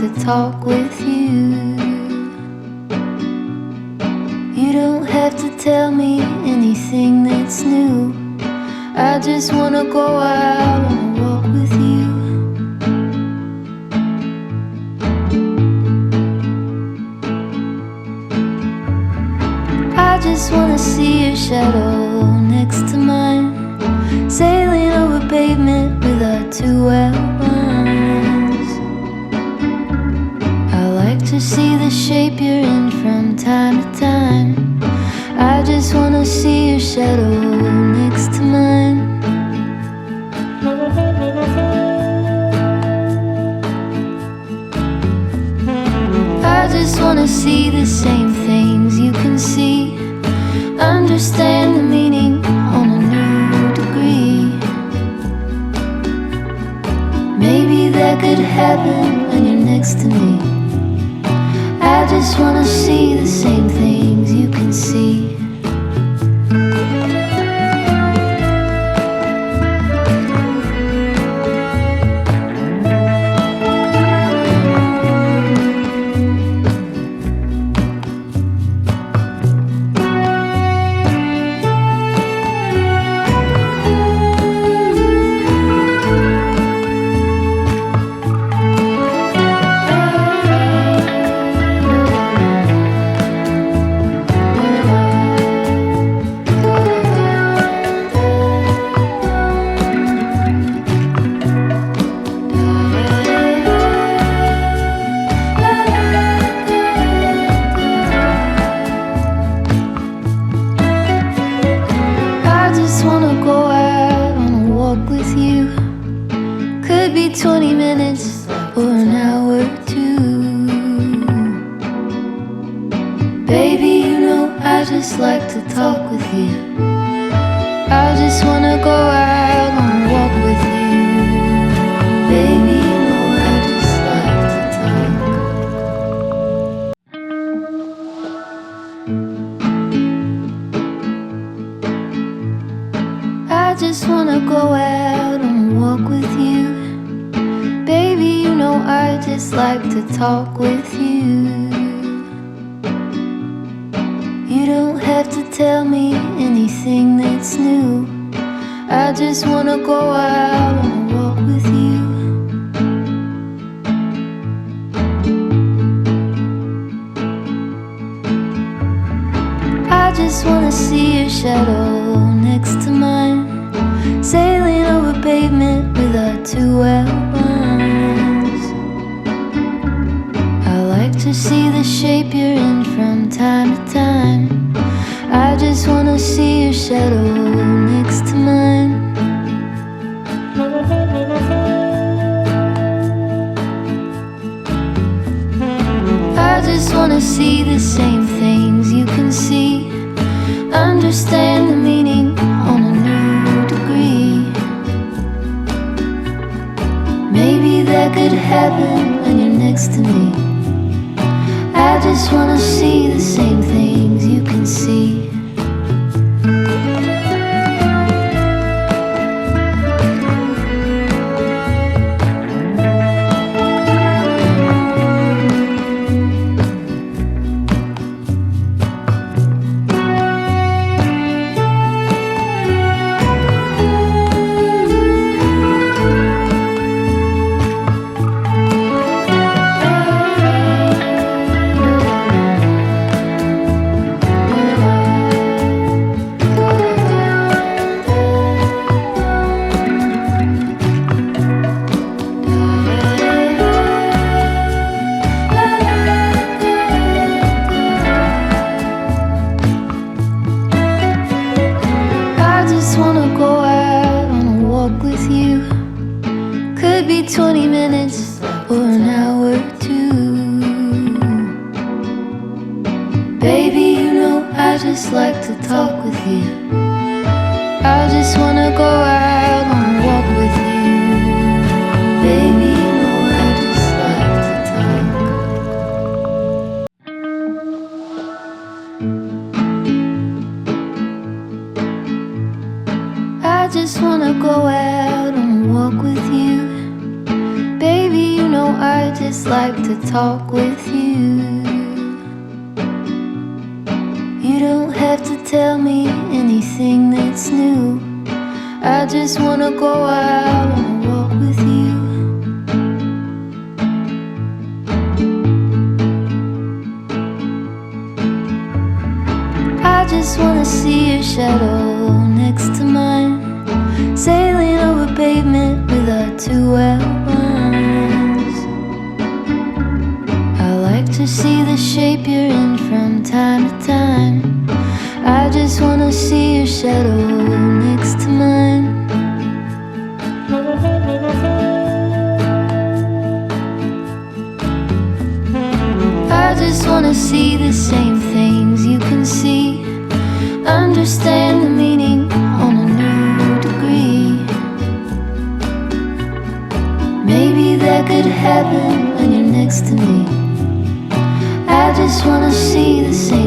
to talk with you. You don't have to tell me anything that's new. I just wanna go out on a walk with you. I just wanna see your shadow next to mine, sailing over pavement with our two outlines. I like to see the shape you're in from time to time. I just wanna see your shadow next to mine. I just wanna see the same things you can see, understand the meaning on a new degree. Maybe that could happen when you're next to me. I just wanna see the same things you can see. With you could be 20 minutes or an hour or two. Baby, you know I just like to talk with you. I just wanna go out on a walk with you. Baby, you know I just like to talk. I just wanna go out on a walk with you. Baby, you know I just like to talk with you. You don't have to tell me anything that's new. I just wanna go out on a walk with you. I just wanna see your shadow next to mine, sailing over pavement with our two outlines. I like to see the shape you're in from time to time. I just wanna see your shadow next to mine. I just wanna see the same things you can see, understand the meaning on a new degree. Maybe that could happen when you're next to me. I just wanna see the same things you can see. I just wanna go out on a walk with you. Could be 20 minutes or an hour or two. Baby, you know I just like to talk with you. I just wanna go out on a walk with you. Baby, you know I just like to talk. I just wanna go out on a walk with you. Baby, you know I just like to to talk with you. You don't have to tell me anything that's new. I just wanna go out on a walk with you. I just wanna see your shadow next to mine, sailing over pavement with our two outlines. I like to see the shape you're in from time to time. I just wanna see your shadow next to mine. I just wanna see the same things you can see, understand the meaning on a new degree. Maybe that could happen when you're next to me. I just wanna see the same